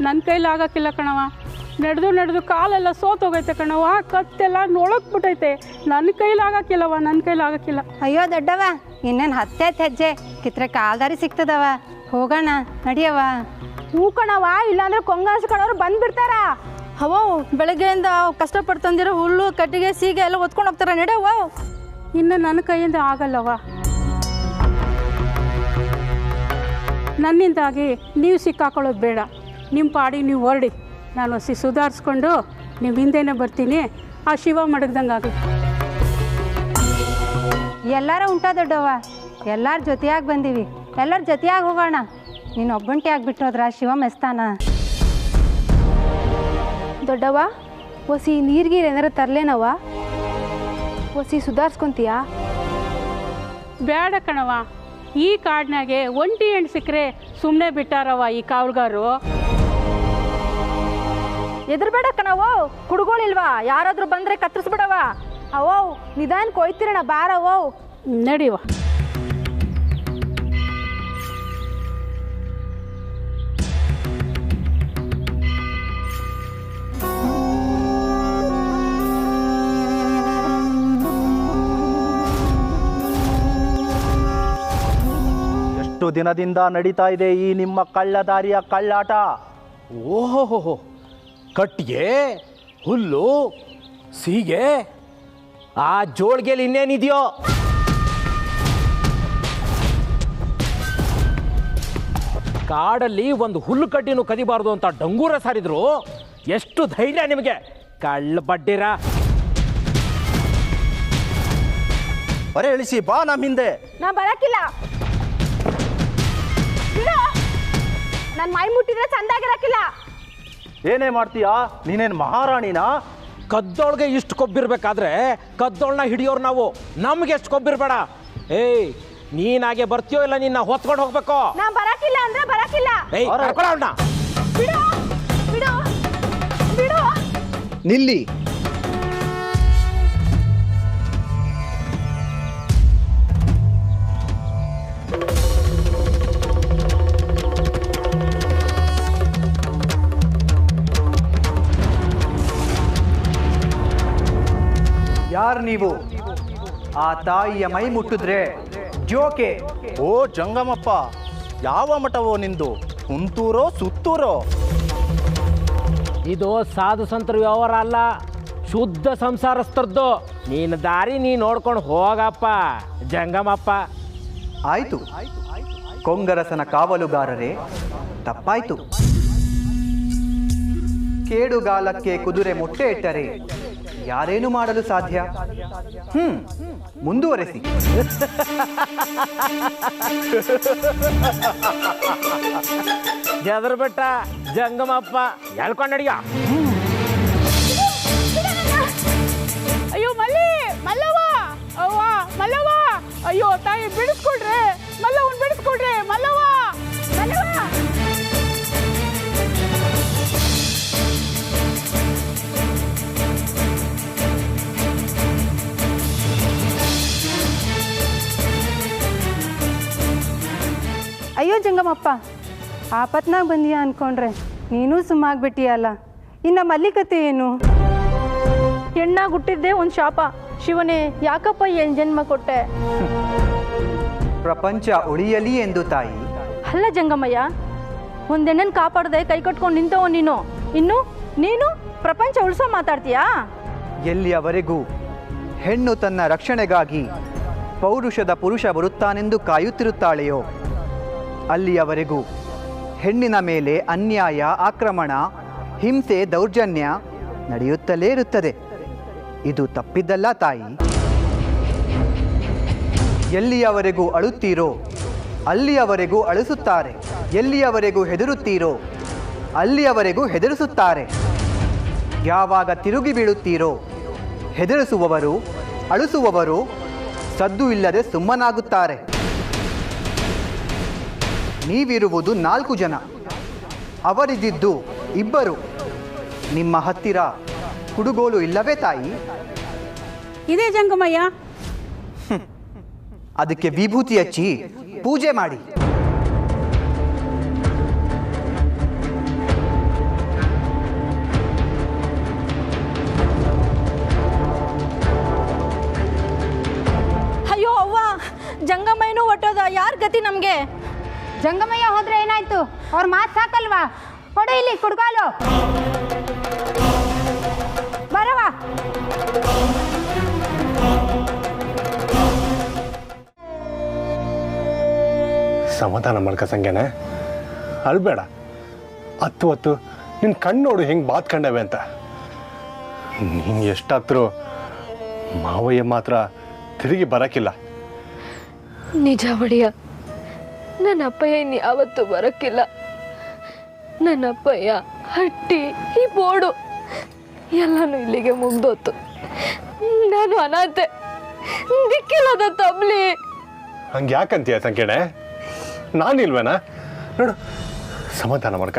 ನನ್ನ ಕೈಲಿ ಆಗಕ್ಕಿಲ್ಲ ಕಣವ. ನಡೆದು ಕಾಲೆಲ್ಲ ಸೋತೋಗೈತೆ ಕಣವ, ಕತ್ತೆಲ್ಲ ನೋಳಕ್ಬಿಟ್ಟೈತೆ. ನನ್ನ ಕೈಲಿ ಆಗಕ್ಕಿಲ್ಲವ, ನನ್ನ ಕೈಲಿ ಆಗಕ್ಕಿಲ್ಲ. ಅಯ್ಯೋ ದೊಡ್ಡವ, ಇನ್ನೇನು 10 ಹೆಜ್ಜೆ ಕಿತ್ರೆ ಕಾಲ್ದಾರಿ ಸಿಗ್ತದವ. ಹೋಗೋಣ ನಡಿಯವ. ಹೂ ಕಣವ, ಇಲ್ಲಾಂದ್ರೆ ಕೊಂಗಾಸ್ಕೊಳ್ಳೋರು ಬಂದ್ಬಿಡ್ತಾರ. ಅವೋ ಬೆಳಗ್ಗೆಯಿಂದ ಕಷ್ಟಪಟ್ಟು ತಂದಿರೋ ಹುಲ್ಲು ಕಟ್ಟಿಗೆ ಸೀಗೆ ಎಲ್ಲ ಹೊತ್ಕೊಂಡು ಹೋಗ್ತಾರ. ನಡೆಯವ. ಇನ್ನು ನನ್ನ ಕೈಯಿಂದ ಆಗಲ್ಲವ. ನನ್ನಿಂದಾಗಿ ನೀವು ಸಿಕ್ಕಾಕೊಳ್ಳೋದು ಬೇಡ. ನಿಮ್ಮ ಪಾಡಿಗೆ ನೀವು ಹೊರಡಿ. ನಾನು ಸುಧಾರಿಸ್ಕೊಂಡು ನೀವು ಹಿಂದೆನೇ ಬರ್ತೀನಿ. ಆ ಶಿವ ಮಡಗ್ದಂಗೆ ಆಗಲಿ. ಎಲ್ಲಾರ ಉಂಟಾ ದೊಡ್ಡವ? ಎಲ್ಲರ ಜೊತೆಯಾಗಿ ಬಂದೀವಿ, ಎಲ್ಲರ ಜೊತೆಯಾಗಿ ಹೋಗೋಣ. ನೀನು ಒಬ್ಬಂಟಿ ಆಗಿಬಿಟ್ಟೋದ್ರ ಶಿವ ಮೆಸ್ತಾನ. ದೊಡ್ಡವ, ಒಸಿ ನೀರ್ಗೀರು ಏನಾರು ತರ್ಲೇನವ? ಒಸಿ ಸುಧಾರಿಸ್ಕೊಂತೀಯಾ? ಬೇಡ ಕಣವ. ಈ ಕಾಡಿನಾಗೆ ಒಂಟಿ ಹೆಣ್ಣು ಸಿಕ್ಕರೆ ಸುಮ್ಮನೆ ಬಿಟ್ಟಾರವ ಈ ಕಾವಲ್ಗಾರು. ಎದುರ್ಬೇಡ ಕಣವೋ, ಕುಡುಗೋಳಿಲ್ವಾ? ಯಾರಾದ್ರೂ ಬಂದ್ರೆ ಕತ್ತರಿಸ್ಬಿಡವ. ಅವೋ ನಿಧಾನ ಕೊಯ್ತಿರಣ ಬಾರವೋ. ನಡಿವ. ಎಷ್ಟು ದಿನದಿಂದ ನಡೀತಾ ಇದೆ ಈ ನಿಮ್ಮ ಕಳ್ಳದಾರಿಯ ಕಳ್ಳಾಟ? ಓಹೋ, ಕಟ್ಟಿಗೆ, ಹುಲ್ಲು, ಸೀಗೆ, ಆ ಜೋಳಿಗೆಲಿ ಇನ್ನೇನಿದೆಯೋ? ಕಾಡಲ್ಲಿ ಒಂದು ಹುಲ್ಲು ಕಡ್ಡಿನೂ ಕದಿಬಾರ್ದು ಅಂತ ಡಂಗೂರ ಸಾರಿದ್ರು. ಎಷ್ಟು ಧೈರ್ಯ ನಿಮಗೆ, ಕಳ್ಳ ಬಡ್ಡಿರ! ಬರೇ ಇಳಿಸಿ ಬಾ ನಮ್ಮ ಹಿಂದೆ. ನಾ ಬರಕಿಲ್ಲ. ನನ್ನ ಮೈ ಮುಟ್ಟಿದ್ರೆ ಚಂದಾಗಿರಕ್ಕಿಲ್ಲ. ಏನೇ ಮಾಡ್ತೀಯಾ? ನೀನೇನು ಮಹಾರಾಣಿನಾ? ಕದ್ದೋಳ್ಗೆ ಇಷ್ಟು ಕೊಬ್ಬಿರ್ಬೇಕಾದ್ರೆ ಕದ್ದೋಳ್ನ ಹಿಡಿಯೋರು ನಾವು. ನಮ್ಗೆ ಎಷ್ಟು ಕೊಬ್ಬಿರ್ಬೇಡ. ಏಯ್, ನೀನಾಗೆ ಬರ್ತೀಯೋ ಇಲ್ಲ ನಿನ್ನ ಹೊತ್ಕೊಂಡು ಹೋಗ್ಬೇಕು. ನಾ ಬರಕಿಲ್ಲ ಅಂದ್ರೆ ಬರಕಿಲ್ಲ. ಏಯ್, ಕರ್ಕೊಳ್ಳೋಣ. ಬಿಡು ಬಿಡು ಬಿಡು. ನಿಲ್ಲಿ. ಯಾರು ನೀವು? ಆ ತಾಯಿಯ ಮೈ ಮುಟ್ಟಿದ್ರೆ ಜೋಕೆ. ಓ ಜಂಗಮಪ್ಪ, ಯಾವ ಮಠವೋ ನಿಂದು? ಕುಂತೂರೋ ಸುತ್ತೂರೋ? ಇದು ಸಾಧು ಸಂತರ ವ್ಯವಹಾರ ಅಲ್ಲ, ಶುದ್ಧ ಸಂಸಾರಸ್ಥರದ್ದು. ನೀನು ದಾರಿ ನೀ ನೋಡ್ಕೊಂಡು ಹೋಗಪ್ಪ ಜಂಗಮಪ್ಪ. ಆಯ್ತು, ಕೊಂಗರಸನ ಕಾವಲುಗಾರರೇ, ತಪ್ಪಾಯ್ತು. ಕೇಡುಗಾಲಕ್ಕೆ ಕುದುರೆ ಮೊಟ್ಟೆ ಇಟ್ಟರೆ ಯಾರೇನು ಮಾಡಲು ಸಾಧ್ಯ? ಮುಂದುವರೆಸಿ. ಜದರ್ಬೆಟ್ಟ ಜಂಗಮಪ್ಪ, ಹೇಳ್ಕೊಂಡಡಿಯ. ಅಯ್ಯೋ ಮಲ್ಲಿ, ಮಲ್ಲವ್ವ, ಅವ್ವ ಮಲ್ಲವ್ವ, ಅಯ್ಯೋ ತಾಯಿ ಬಿಡಿಸ್ಕೊಡ್ರಿ, ಮಲ್ಲವ್ವನ್ ಬಿಡಿಸ್ಕೊಡ್ರಿ, ಮಲ್ಲವ್ವ, ಮಲ್ಲವ್ವ. ಅಯ್ಯೋ ಜಂಗಮಪ್ಪ, ಆಪತ್ನಾಗ ಬಂದೀಯ ಅನ್ಕೊಂಡ್ರೆ ನೀನೂ ಸುಮ್ಮಾಗ್ಬಿಟ್ಟಿಯಲ್ಲ. ಇನ್ನು ಮಲ್ಲಿಕತೆ ಏನು? ಹೆಣ್ಣಾಗಿ ಹುಟ್ಟಿದ್ದೆ ಒಂದು ಶಾಪ. ಶಿವನೇ, ಯಾಕಪ್ಪ ಏನು ಜನ್ಮ ಕೊಟ್ಟೆ? ಪ್ರಪಂಚ ಉಳಿಯಲಿ ಎಂದು ತಾಯಿ. ಅಲ್ಲ ಜಂಗಮಯ್ಯ, ಒಂದೆಣ್ಣನ್ನು ಕಾಪಾಡದೆ ಕೈ ಕಟ್ಕೊಂಡು ನಿಂತವ ನೀನು. ಇನ್ನು ನೀನು ಪ್ರಪಂಚ ಉಳಿಸೋ ಮಾತಾಡ್ತೀಯಾ? ಎಲ್ಲಿಯವರೆಗೂ ಹೆಣ್ಣು ತನ್ನ ರಕ್ಷಣೆಗಾಗಿ ಪೌರುಷದ ಪುರುಷ ಬರುತ್ತಾನೆಂದು ಕಾಯುತ್ತಿರುತ್ತಾಳೆಯೋ ಅಲ್ಲಿಯವರೆಗೂ ಹೆಣ್ಣಿನ ಮೇಲೆ ಅನ್ಯಾಯ, ಆಕ್ರಮಣ, ಹಿಂಸೆ, ದೌರ್ಜನ್ಯ ನಡೆಯುತ್ತಲೇ ಇರುತ್ತದೆ. ಇದು ತಪ್ಪಿದ್ದಲ್ಲ ತಾಯಿ. ಎಲ್ಲಿಯವರೆಗೂ ಅಳುತ್ತೀರೋ ಅಲ್ಲಿಯವರೆಗೂ ಅಳಿಸುತ್ತಾರೆ, ಎಲ್ಲಿಯವರೆಗೂ ಹೆದರುತ್ತೀರೋ ಅಲ್ಲಿಯವರೆಗೂ ಹೆದರಿಸುತ್ತಾರೆ. ಯಾವಾಗ ತಿರುಗಿ ಬೀಳುತ್ತೀರೋ ಹೆದರಿಸುವವರು, ಅಳಿಸುವವರು ಸದ್ದು ಇಲ್ಲದೆ ಸುಮ್ಮನಾಗುತ್ತಾರೆ. ನೀವಿರುವುದು 4 ಜನ, ಅವರಿದ್ದಿದ್ದು 2. ನಿಮ್ಮ ಹತ್ತಿರ ಕುಡುಗೋಲು ಇಲ್ಲವೇ ತಾಯಿ? ಇದೇ ಜಂಗಮಯ್ಯ. ಅದಕ್ಕೆ ವಿಭೂತಿ ಹಚ್ಚಿ ಪೂಜೆ ಮಾಡಿ. ಯಾರ ಗತಿ ನಮಗೆ? ಜಂಗಮಯ್ಯ ಹೋದ್ರೆ ಏನಾಯ್ತು? ಅವ್ರ ಮಾತು ಸಾಕಲ್ವಾ? ಕೊಡು ಇಲ್ಲಿ ಕುಡ್ಗಾಲು. ಬರವಾ. ಸಮಾಧಾನ ಮಾಡ್ಕ ಸಂಗ್ಯಾನೆ, ಅಳ್ಬೇಡ. ಹೊತ್ತು ನಿನ್ನ ಕಣ್ಣು ನೋಡು ಹೆಂಗೆ ಬಾತ್ಕೊಂಡವೆ ಅಂತ. ನೀನು ಎಷ್ಟಾದ್ರೂ ಮಾವಯ್ಯ ಮಾತ್ರ ತಿರುಗಿ ಬರೋಕ್ಕಿಲ್ಲ. ನಿಜ ಒಡೆಯ, ನನ್ನ ಅಪ್ಪಯ್ಯ ಇನ್ಯಾವತ್ತೂ ಬರೋಕ್ಕಿಲ್ಲ. ನನ್ನ ಅಪ್ಪಯ್ಯ, ಹಟ್ಟಿ, ಈ ಬೋರ್ಡು ಎಲ್ಲನೂ ಇಲ್ಲಿಗೆ ಮುಗ್ದೋತು. ನಾನು ಅನಾಥೆ, ದಿಕ್ಕಿಲ್ಲದ ತಬ್ಲಿ. ಹಂಗೆ ಯಾಕಂತೀಯ ಸಂಕೇಣೆ? ನಾನಿಲ್ವೇನಾ? ನೋಡು, ಸಮಾಧಾನ ಮಾಡ್ಕ,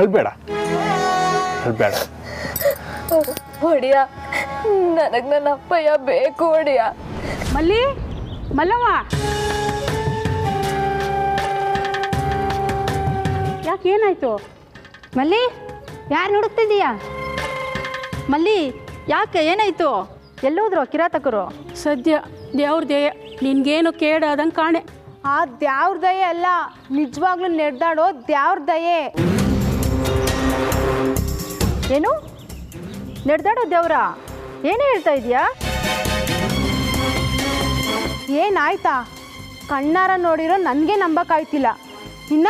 ಅಳ್ಬೇಡ. ಒಡೆಯ, ನನಗೆ ನನ್ನ ಅಪ್ಪಯ್ಯ ಬೇಕು ಒಡೆಯ. ಮಲ್ಲವ್ವ, ಯಾಕೇನಾಯ್ತು? ಮಲ್ಲಿ, ಯಾರು ಹುಡುಕ್ತಿದ್ದೀಯಾ? ಮಲ್ಲಿ, ಯಾಕೆ ಏನಾಯ್ತು? ಎಲ್ಲೋದ್ರು ಕಿರಾತಕರು? ಸದ್ಯ ದೇವ್ರ ದಯ, ನಿನ್ಗೇನು ಕೇಡಾದಂಗೆ ಕಾಣೆ. ಆ ದ್ಯಾವ್ರ ದಯೆ ಅಲ್ಲ, ನಿಜವಾಗ್ಲೂ ನಡೆದಾಡೋ ದ್ಯಾವ್ರ ದಯೆ. ಏನು ನಡೆದಾಡೋ ದೇವ್ರ? ಏನೇ ಹೇಳ್ತಾ ಇದೀಯಾ? ಏನಾಯ್ತಾ? ಕಣ್ಣಾರ ನೋಡಿರೋ ನನಗೆ ನಂಬಕ್ಕಾಯ್ತಿಲ್ಲ. ಇನ್ನ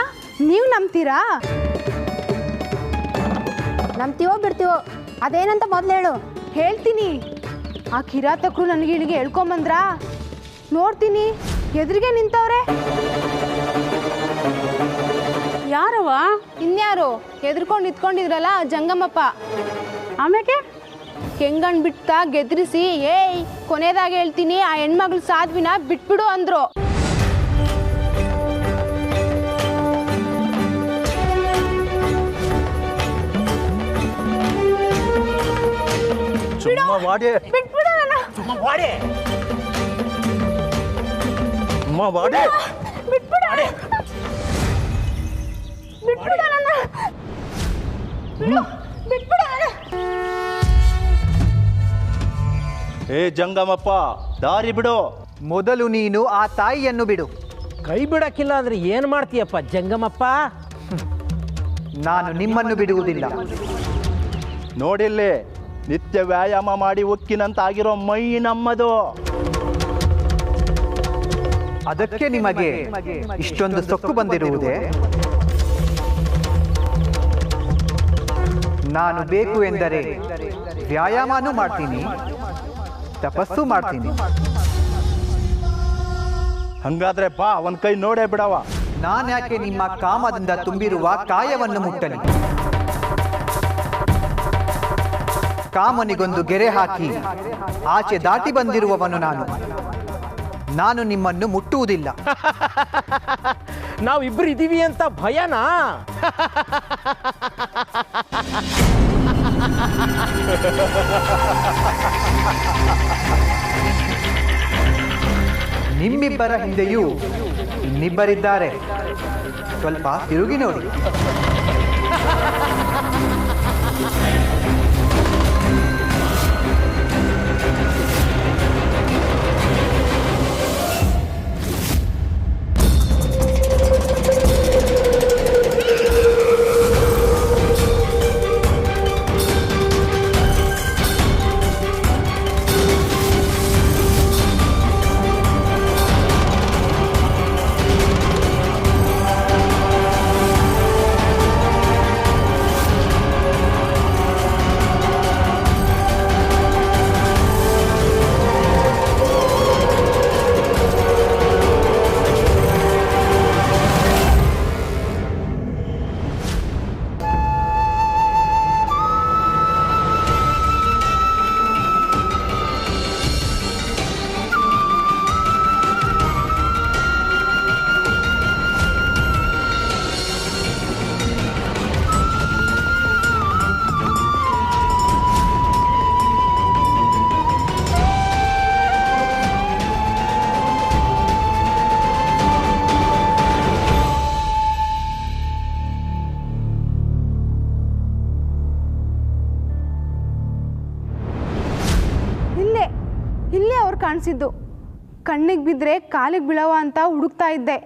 ನೀವು ನಂಬ್ತೀರಾ? ನಂಬ್ತೀವೋ ಬಿಡ್ತೀವೋ, ಅದೇನಂತ ಮೊದಲು ಹೇಳು. ಹೇಳ್ತೀನಿ. ಆ ಕಿರಾತಕರು ನನಗೆ ಇಲ್ಲಿಗೆ ಹೇಳ್ಕೊಂಬಂದ್ರಾ? ನೋಡ್ತೀನಿ, ಎದುರಿಗೆ ನಿಂತವ್ರೆ. ಯಾರವ? ಇನ್ಯಾರು? ಎದ್ರುಕೊಂಡು ನಿಂತ್ಕೊಂಡಿದ್ರಲ್ಲ ಜಂಗಮಪ್ಪ. ಆಮೇಲೆ ಕೆಂಗಣ್ ಬಿಡ್ತಾ ಗೆದ್ರಿಸಿ, ಏಯ್ ಕೊನೆದಾಗ ಹೇಳ್ತೀನಿ, ಆ ಹೆಣ್ಮಗಳು ಸಾಧ್ವಿನ ಬಿಟ್ಬಿಡು ಅಂದ್ರು. ಬಿಟ್ಬಿಡು ನನ್ನ. ಏ ಜಂಗಮಪ್ಪ, ದಾರಿ ಬಿಡು. ಮೊದಲು ನೀನು ಆ ತಾಯಿಯನ್ನು ಬಿಡು. ಕೈ ಬಿಡಕ್ಕಿಲ್ಲ ಅಂದ್ರೆ ಏನು ಮಾಡ್ತೀಯಪ್ಪ ಜಂಗಮಪ್ಪ? ನಾನು ನಿಮ್ಮನ್ನು ಬಿಡುವುದಿಲ್ಲ. ನೋಡಿಲ್ಲಿ, ನಿತ್ಯ ವ್ಯಾಯಾಮ ಮಾಡಿ ಉಕ್ಕಿನಂತಾಗಿರೋ ಮೈ ನಮ್ಮದು. ಅದಕ್ಕೆ ನಿಮಗೆ ಇಷ್ಟೊಂದು ಸೊಕ್ಕು ಬಂದಿರುವುದೇ? ನಾನು ಬೇಕು ಎಂದರೆ ವ್ಯಾಯಾಮನೂ ಮಾಡ್ತೀನಿ, ತಪಸ್ಸು ಮಾಡ್ತೀನಿ. ಹಂಗಾದ್ರೆ ಬಾ, ಒಂದ್ ಕೈ ನೋಡೇ ಬಿಡವ. ನಾನ್ಯಾಕೆ ನಿಮ್ಮ ಕಾಮದಿಂದ ತುಂಬಿರುವ ಕಾಯವನ್ನು ಮುಟ್ಟಲಿ? ಕಾಮನಿಗೊಂದು ಗೆರೆ ಹಾಕಿ ಆಚೆ ದಾಟಿ ಬಂದಿರುವವನು ನಾನು ನಿಮ್ಮನ್ನು ಮುಟ್ಟುವುದಿಲ್ಲ. ನಾವಿಬ್ರು ಇದೀವಿ ಅಂತ ಭಯನಾ? ನಿಮ್ಮಿಬ್ಬರ ಹಿಂದೆಯೂ ಇನ್ನಿಬ್ಬರಿದ್ದಾರೆ. ಸ್ವಲ್ಪ ತಿರುಗಿ ನೋಡಿ. ಇಲ್ಲೇ ಅವ್ರು ಕಾಣಿಸಿದ್ದು. ಕಣ್ಣಿಗೆ ಬಿದ್ದರೆ ಕಾಲಿಗೆ ಬೀಳವ ಅಂತ ಹುಡುಕ್ತಾ ಇದ್ದೆ.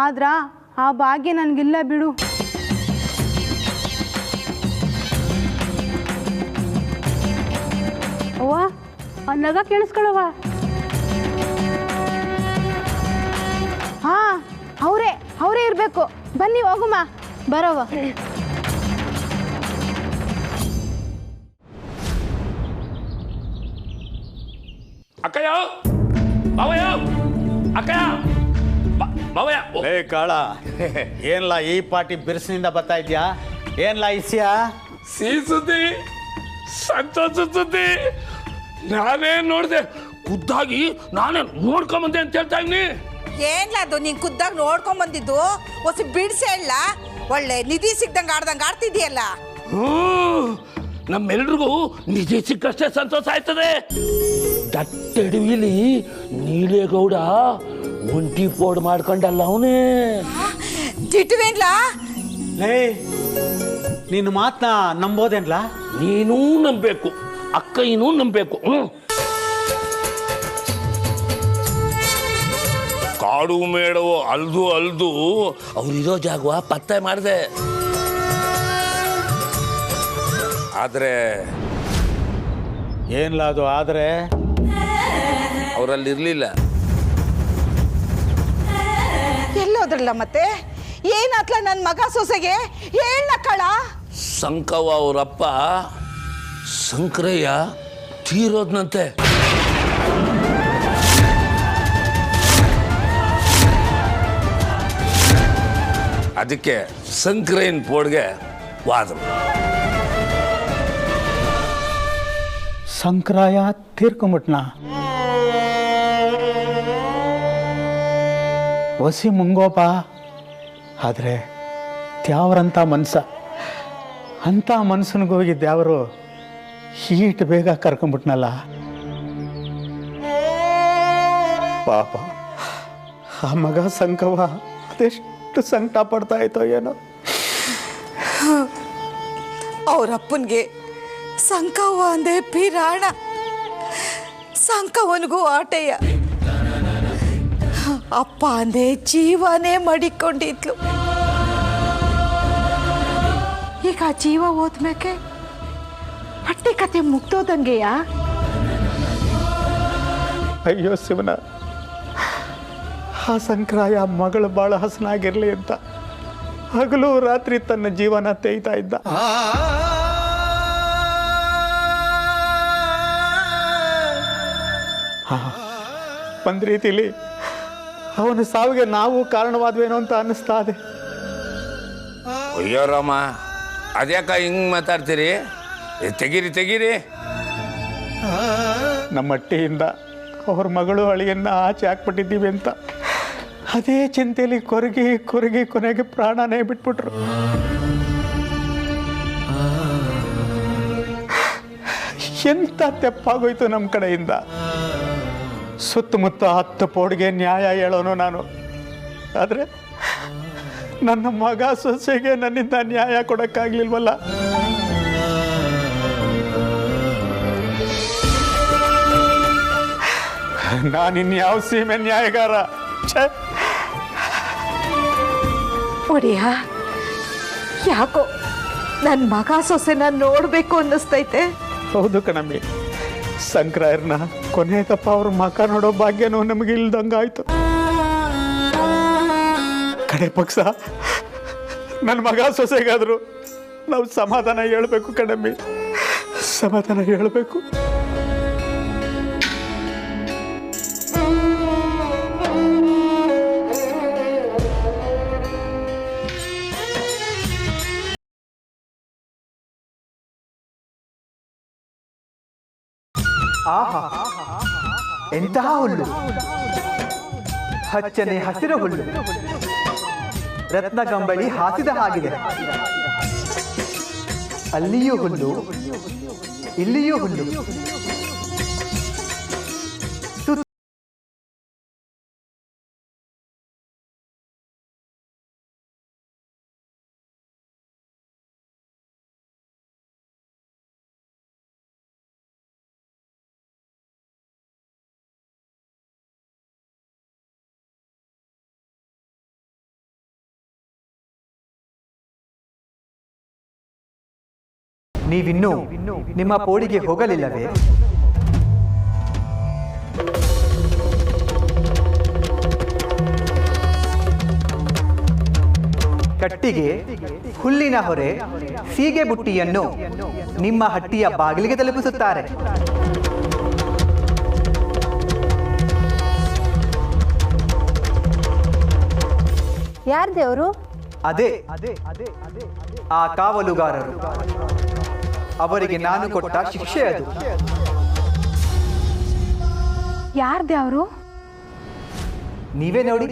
ಆದ್ರೆ ಆ ಭಾಗ್ಯ ನನಗಿಲ್ಲ ಬಿಡು. ಅವ್ವ ಆ ನಗ ಕೇಳಿಸ್ಕೊಳವ. ಹಾಂ, ಅವರೇ ಇರಬೇಕು. ಬನ್ನಿ ಹೋಗುಮ. ಬರವ. ಅಕ್ಕಯ್ಯ ಬಾವಯ್ಯ ಅಕ್ಕಯ್ಯ ಬಾವಯ್ಯ. ಲೇ ಕಾಳ, ಏನ್ಲ ಈ ಪಾರ್ಟಿ ಬಿರ್ಸಿನಿಂದ ಬರ್ತಾ ಇದ್ಯಾ? ಏನ್ಲ ಇಸ್ಯ? ಸಿಹಿ ಸುದ್ದಿ, ಸಂತೋಷ ಸುದ್ದಿ. ನಾನೇ ನೋಡಿದೆ, ಖುದ್ದಾಗಿ ನಾನೇ ನೋಡ್ಕೊಂಬಂದೆ ಅಂತ ಹೇಳ್ತಾ ಇವ್ನಿ. ಏನ್ಲ ಅದು ನೀನ್ ಖುದ್ದಾಗ ನೋಡ್ಕೊಂಡ್ ಬಂದಿದ್ದು? ಹೊಸ ಬಿಡ್ಸಿ ಹೇಳ, ಒಳ್ಳೆ ನಿಧಿ ಸಿಗ್ದಂಗ ಆಡ್ತಿದ್ಯಲ್ಲ. ನಮ್ಮೆಲ್ರಿಗೂ ನಿಜ ಸಿಕ್ಕಷ್ಟೇ ಸಂತೋಷ ಆಯ್ತದೆ. ದಟ್ಟೆಡವಿಲಿ ನೀಲೇಗೌಡ ಒಂಟಿ ಪೋಡ್ ಮಾಡ್ಕೊಂಡಲ್ಲ ಅವನೇ. ದಿಟ್ವೇನ್ಲ? ಲೇ, ನಿನ್ನ ಮಾತನ್ನ ನಂಬೋದೇನ್ಲ? ನೀನೂ ನಂಬೇಕು, ಅಕ್ಕಯ್ಯನೂ ನಂಬೇಕು. ಕಾಡು ಮೇಡವು ಅಲ್ದು ಅವ್ರಿರೋ ಜಾಗವ ಪತ್ತೆ ಮಾಡಿದೆ. ಆದ್ರೆ ಏನ್ಲ ಅದು? ಆದ್ರೆ ಅವರಲ್ಲಿ ಇರ್ಲಿಲ್ಲ. ಎಲ್ಲೋದ್ರಲ್ಲ ಮತ್ತೆ? ಏನಾತ್ಲ ನನ್ನ ಮಗ ಸೊಸೆಗೆ? ಹೇಳ ಕಳ. ಸಂಕವ ಅವರಪ್ಪ ಶಂಕರಯ್ಯ ತೀರೋದ್ನಂತೆ. ಅದಕ್ಕೆ ಶಂಕರಯ್ಯನ ಪೋಡ್ಗೆ ವಾದ್ರು. ಸಂಕ್ರಾಯ ತೀರ್ಕೊಂಬಿಟ್ನ. ವಸಿ ಮುಂಗೋಪ. ಆದರೆ ದ್ಯಾವರಂಥ ಮನ್ಸ, ಅಂಥ ಮನ್ಸನಿಗೋಗಿ ದ್ಯಾವರು ಹೀಟ್ ಬೇಗ ಕರ್ಕೊಂಬಿಟ್ನಲ್ಲ. ಪಾಪ ಆ ಮಗ ಸಂಕವ ಅದೆಷ್ಟು ಸಂಕಟ ಪಡ್ತಾ ಇತ್ತೋ ಏನೋ. ಅವರಪ್ಪನಿಗೆ ಸಂಕವ್ವ ಅಂದೆ ಪಿರಾಣ. ಸಂಕವನಿಗೂ ಆಟೆಯ. ಅಪ್ಪ ಅಂದೆ ಜೀವನೇ ಮಡಿಕೊಂಡಿದ್ಲು. ಈಗ ಆ ಜೀವ ಹೋದ್ಮೇಕೆ ಹೊಟ್ಟೆ ಕತೆ ಮುಗ್ದೋದಂಗೆಯಾ? ಅಯ್ಯೋ ಶಿವನ, ಆ ಸಂಕ್ರಾಯ ಮಗಳು ಭಾಳ ಹಸನಾಗಿರಲಿ ಅಂತ ಹಗಲು ರಾತ್ರಿ ತನ್ನ ಜೀವನ ತೇಯ್ತಾ ಇದ್ದ. ಒಂದು ರೀತಿಲಿ ಅವನ ಸಾವಿಗೆ ನಾವು ಕಾರಣವಾದ್ವೇನೋ ಅಂತ ಅನ್ನಿಸ್ತಾ ಇದೆ. ಅಯ್ಯೋ ರಾಮ, ಅದ್ಯಾಕ ಹಿಂಗ್ ಮಾತಾಡ್ತೀರಿ? ತೆಗೀರಿ. ನಮ್ಮ ಅಟ್ಟಿಯಿಂದ ಅವ್ರ ಮಗಳು ಅಳಿಯನ್ನ ಆಚೆ ಹಾಕ್ಬಿಟ್ಟಿದ್ದೀವಿ ಅಂತ ಅದೇ ಚಿಂತೆಯಲ್ಲಿ ಕೊರಗಿ ಕೊನೆಗೆ ಪ್ರಾಣನೇ ಬಿಟ್ಬಿಟ್ರು. ಎಂತ ತೆಪ್ಪಾಗೋಯ್ತು ನಮ್ಮ ಕಡೆಯಿಂದ. ಸುತ್ತಮುತ್ತ 10 ಪೋಡ್ಗೆ ನ್ಯಾಯ ಹೇಳೋನು ನಾನು. ಆದರೆ ನನ್ನ ಮಗ ಸೊಸೆಗೆ ನನ್ನಿಂದ ನ್ಯಾಯ ಕೊಡೋಕ್ಕಾಗ್ಲಿಲ್ವಲ್ಲ. ನಾನಿನ್ಯಾವ ಸೀಮೆ ನ್ಯಾಯಗಾರ? ಒಡಿಯ, ಯಾಕೋ ನನ್ನ ಮಗ ಸೊಸೆನ ನೋಡ್ಬೇಕು ಅನ್ನಿಸ್ತೈತೆ. ಹೌದು ಕಣಮ್ಮಿ, ಸಂಕ್ರಾಯರ್ನ ಕೊನೆಗಪ್ಪ ಅವ್ರ ಮಕ ನೋಡೋ ಭಾಗ್ಯನೂ ನಮಗೆ ಇಲ್ದಂಗಾಯ್ತು. ಕಡೆ ಪಕ್ಷ ನನ್ನ ಮಗ ಸೊಸೆಗಾದ್ರು ನಾವು ಸಮಾಧಾನ ಹೇಳ್ಬೇಕು ಕಣಮ್ಮಿ, ಸಮಾಧಾನ ಹೇಳ್ಬೇಕು. ಆಹಾ, ಎಂತಹ ಹುಲ್ಲು! ಹಚ್ಚನೆ ಹಸಿರು ಹುಲ್ಲು, ರತ್ನಗಂಬಳಿ ಹಾಸಿದ ಹಾಗಿದೆ. ಅಲ್ಲಿಯೂ ಹುಲ್ಲು, ಇಲ್ಲಿಯೂ ಹುಲ್ಲು. ನೀವಿನ್ನೂ ನಿಮ್ಮ ಪೋಡಿಗೆ ಹೋಗಲಿಲ್ಲವೇ? ಕಟ್ಟಿಗೆ, ಹುಲ್ಲಿನ ಹೊರೆ, ಸೀಗೆ ಬುಟ್ಟಿಯನ್ನು ನಿಮ್ಮ ಹಟ್ಟಿಯ ಬಾಗಿಲಿಗೆ ತಲುಪಿಸುತ್ತಾರೆ. ಯಾರು ದೇವರು? ಅದೇ ಆ ಕಾವಲುಗಾರರು. ಅವರಿಗೆ ನಾನು ಕೊಟ್ಟ ಶಿಕ್ಷೆ ಅದು. ಯಾರ್ದೆ ಅವರು? ನೀವೇ ನೋಡಿ.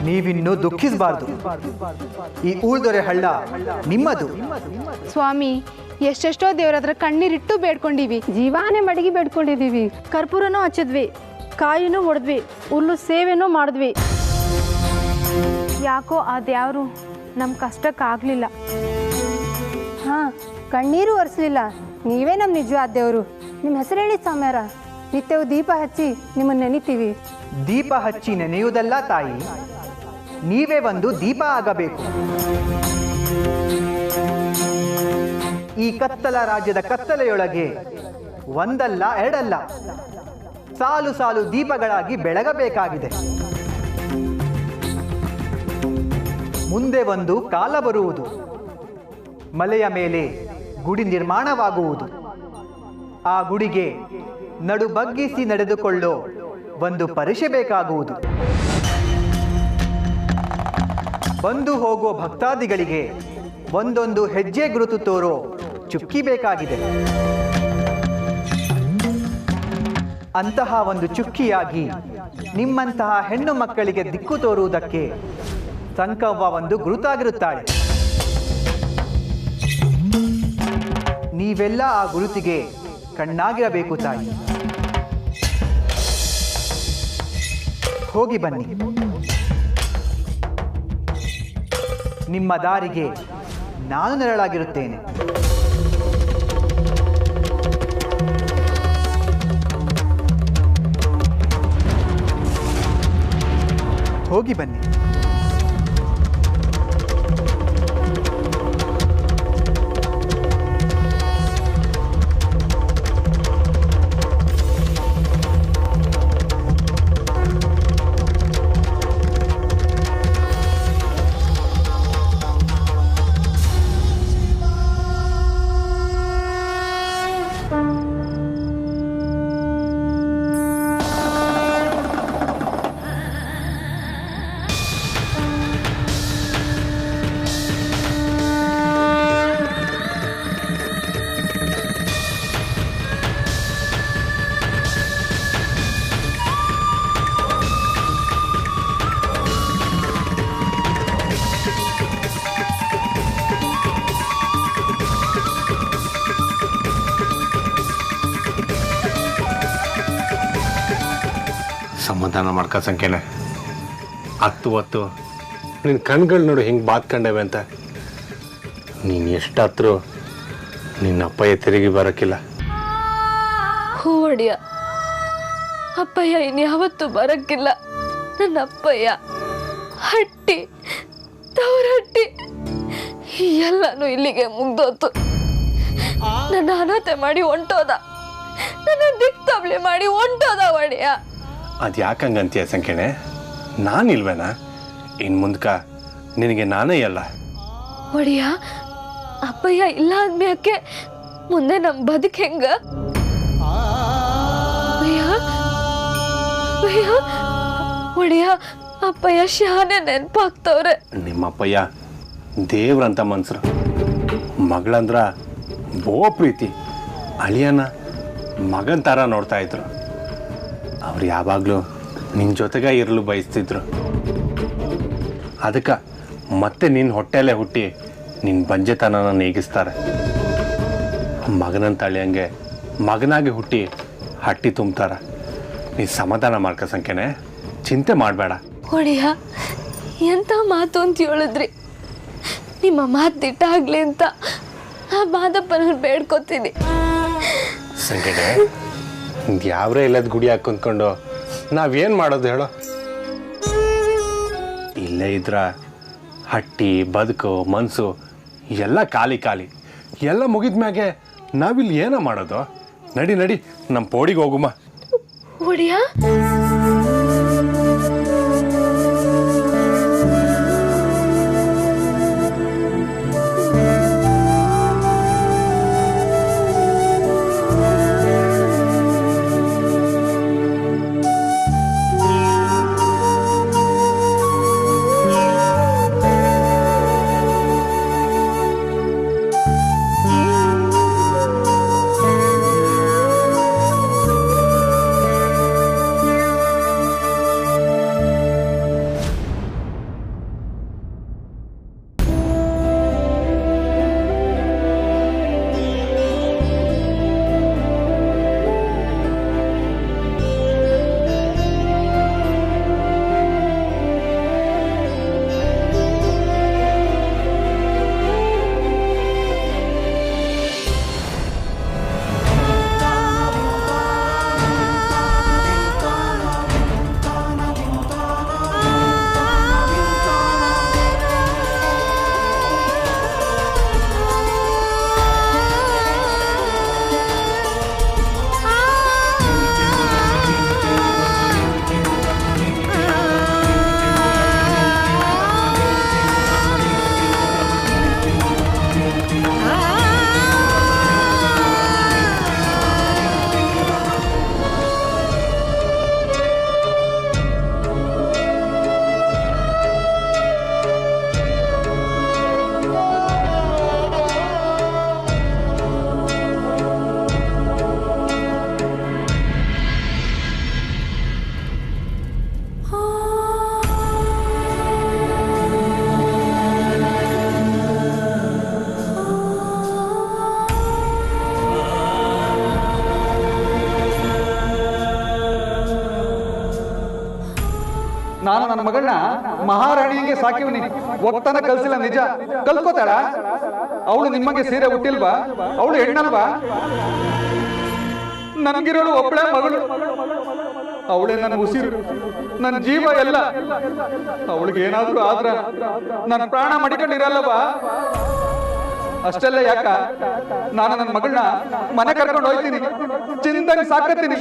ನೀವಿನ್ನೂ ದುಃಖಿಸಬಾರ್ದು. ಈ ಊಳ್ದೊರೆ ಹಳ್ಳ ನಿಮ್ಮದು. ಸ್ವಾಮಿ, ಎಷ್ಟೆಷ್ಟೋ ದೇವ್ರ ಹತ್ರ ಕಣ್ಣೀರಿಟ್ಟು ಬೇಡ್ಕೊಂಡಿವಿ, ಜೀವಾನೇ ಮಡಗಿ ಬೇಡ್ಕೊಂಡಿದ್ದೀವಿ. ಕರ್ಪೂರನೂ ಹಚ್ಚಿದ್ವಿ, ಕಾಯಿನೂ ಹೊಡೆದ್ವಿ, ಹುಲ್ಲು ಸೇವೆನೂ ಮಾಡಿದ್ವಿ. ಯಾಕೋ ಆ ದೇವರು ನಮ್ಮ ಕಷ್ಟಕ್ಕಾಗಲಿಲ್ಲ. ಹಾಂ, ಕಣ್ಣೀರು ಒರೆಸಲಿಲ್ಲ. ನೀವೇ ನಮ್ಮ ನಿಜವಾದ ದೇವರು. ನಿಮ್ಮ ಹೆಸರು ಹೇಳಿ ಸ್ವಾಮ್ಯಾರ. ನಿತ್ಯವೂ ದೀಪ ಹಚ್ಚಿ ನಿಮ್ಮನ್ನು ನೆನಿತೀವಿ. ದೀಪ ಹಚ್ಚಿ ನೆನೆಯುವುದಲ್ಲ ತಾಯಿ, ನೀವೇ ಒಂದು ದೀಪ ಆಗಬೇಕು. ಈ ಕತ್ತಲ ರಾಜ್ಯದ ಕತ್ತಲೆಯೊಳಗೆ ಒಂದಲ್ಲ ಎರಡಲ್ಲ ಸಾಲು ಸಾಲು ದೀಪಗಳಾಗಿ ಬೆಳಗಬೇಕಾಗಿದೆ. ಮುಂದೆ ಒಂದು ಕಾಲ ಬರುವುದು. ಮಲೆಯ ಮೇಲೆ ಗುಡಿ ನಿರ್ಮಾಣವಾಗುವುದು. ಆ ಗುಡಿಗೆ ನಡು ಬಗ್ಗಿಸಿ ನಡೆದುಕೊಳ್ಳೋ ಒಂದು ಪರಿಷೆ ಬೇಕಾಗುವುದು. ಬಂದು ಹೋಗುವ ಭಕ್ತಾದಿಗಳಿಗೆ ಒಂದೊಂದು ಹೆಜ್ಜೆ ಗುರುತು ತೋರೋ ಚುಕ್ಕಿ ಬೇಕಾಗಿದೆ. ಅಂತಹ ಒಂದು ಚುಕ್ಕಿಯಾಗಿ ನಿಮ್ಮಂತಹ ಹೆಣ್ಣು ಮಕ್ಕಳಿಗೆ ದಿಕ್ಕು ತೋರುವುದಕ್ಕೆ ಸಂಕವ್ವ ಒಂದು ಗುರುತಾಗಿರುತ್ತಾಳೆ. ನೀವೆಲ್ಲ ಆ ಗುರುತಿಗೆ ಕಣ್ಣಾಗಿರಬೇಕು ತಾಯಿ. ಹೋಗಿ ಬನ್ನಿ. ನಿಮ್ಮ ದಾರಿಗೆ ನಾನು ನೆರಳಾಗಿರುತ್ತೇನೆ. ಹೋಗಿ ಬನ್ನಿ. ಸಮಾಧಾನ ಮಾಡ್ಕೋ ಸಂಖ್ಯೆನೆ. ಹತ್ತು ನಿನ್ನ ಕಣ್ಗಳು ನೋಡು ಹೆಂಗೆ ಬಾತ್ಕೊಂಡವೆ ಅಂತ. ನೀನು ಎಷ್ಟಾದ್ರೂ ನಿನ್ನ ಅಪ್ಪಯ್ಯ ತಿರುಗಿ ಬರೋಕ್ಕಿಲ್ಲ. ಹೂ ಒಡಿಯ, ಅಪ್ಪಯ್ಯ ಇನ್ಯಾವತ್ತೂ ಬರೋಕ್ಕಿಲ್ಲ. ನನ್ನ ಅಪ್ಪಯ್ಯ ಹಟ್ಟಿ ತವರಟ್ಟಿ ಎಲ್ಲನೂ ಇಲ್ಲಿಗೆ ಮುಗ್ದೋತು. ನನ್ನ ಅನಾಥೆ ಮಾಡಿ ಹೊಂಟೋದ, ನನ್ನ ದಿಕ್ತಬ್ಲೆ ಮಾಡಿ ಹೊಂಟೋದ ಒಡೆಯ. ಅದು ಯಾಕಂಗಂತೀಯ ಸಂಖ್ಯೆನೆ? ನಾನಿಲ್ವೇನಾ? ಇನ್ನು ಮುಂದ್ಕ ನಿನಗೆ ನಾನೇ ಅಲ್ಲ. ಒಡೆಯ, ಅಪ್ಪಯ್ಯ ಇಲ್ಲ ಅಂದ್ಮ್ಯಾಕೆ ಮುಂದೆ ನಮ್ಮ ಬದುಕು ಹೆಂಗ? ಒಡೆಯ, ಅಪ್ಪಯ್ಯ ಶಾನೆ ನೆನಪಾಗ್ತವ್ರೆ. ನಿಮ್ಮಪ್ಪಯ್ಯ ದೇವ್ರಂತ ಮನ್ಸರು. ಮಗಳಂದ್ರ ಬೋ ಪ್ರೀತಿ. ಅಳಿಯನ ಮಗನ ಥರ ನೋಡ್ತಾ ಇದ್ರು. ಅವ್ರು ಯಾವಾಗಲೂ ನಿನ್ನ ಜೊತೆಗೆ ಇರಲು ಬಯಸ್ತಿದ್ರು. ಅದಕ್ಕೆ ಮತ್ತೆ ನಿನ್ನ ಹೊಟ್ಟೆಯಲ್ಲೇ ಹುಟ್ಟಿ ನಿನ್ನ ಬಂಜೆತನನ ನೀಗಿಸ್ತಾರೆ. ಮಗನಂತ ಅಳಿಯಂಗೆ ಮಗನಾಗಿ ಹುಟ್ಟಿ ಹಟ್ಟಿ ತುಂಬ್ತಾರೆ. ನೀ ಸಮಾಧಾನ ಮಾಡ್ಕೋ ಸಂಖ್ಯೆನೆ, ಚಿಂತೆ ಮಾಡಬೇಡ. ಒಡೆಯ, ಎಂಥ ಮಾತು ಅಂತ ಹೇಳಿದ್ರಿ. ನಿಮ್ಮ ಮಾತು ದಿಟ್ಟ ಆಗಲಿ ಅಂತ ಆ ಮಾದಪ್ಪನ ಬೇಡ್ಕೊತೀನಿ. ಸಂಕಟ ಯಾವ್ರೇ ಇಲ್ಲದ ಗುಡಿ ಹಾಕೊಂಡ್ಕೊಂಡು ನಾವೇನು ಮಾಡೋದು ಹೇಳೋ? ಇಲ್ಲೇ ಇದ್ರ ಹಟ್ಟಿ ಬದುಕು ಮನಸ್ಸು ಎಲ್ಲ ಖಾಲಿ ಖಾಲಿ ಎಲ್ಲ ಮುಗಿದ್ಮ್ಯಾಗೆ ನಾವಿಲ್ಲಿ ಏನೋ ಮಾಡೋದು? ನಡಿ ನಡಿ ನಮ್ಮ ಪೋಡಿಗೆ ಹೋಗುಮ್ಮ. ಒಡೆಯ ನಾನು ನನ್ನ ಮಗಳನ್ನ ಮಹಾರಾಣಿಗೆ ಸಾಕಿವ್ನಿ, ಒತ್ತನ ಕಲ್ಸಿಲ್ಲ ನಿಜ. ಕಲ್ಕೋತಾಳ? ಅವಳು ನಿಮಗೆ ಸೀರೆ ಹುಟ್ಟಿಲ್ವಾ? ಅವಳು ಹೆಣ್ಣಲ್ವಾ? ನನ್ಗಿರೋಳು ಒಬ್ಬಳೆ ಮಗಳು, ಅವಳೇ ನನ್ನ ಉಸಿರು, ನನ್ನ ಜೀವ ಎಲ್ಲ. ಅವಳಿಗೆ ಏನಾದ್ರೂ ಆದ್ರ ನನ್ನ ಪ್ರಾಣ ಮಡಿಕೊಂಡಿರಲ್ಲವಾ? ಅಷ್ಟೆಲ್ಲ ಯಾಕ ನಾನು ನನ್ನ ಮಗಳನ್ನ ಮನೆ ಕರ್ಕೊಂಡು ಹೋಗ್ತೀನಿ, ಚಿಂದಂಗೆ ಸಾಕತ್ತೀನಿ.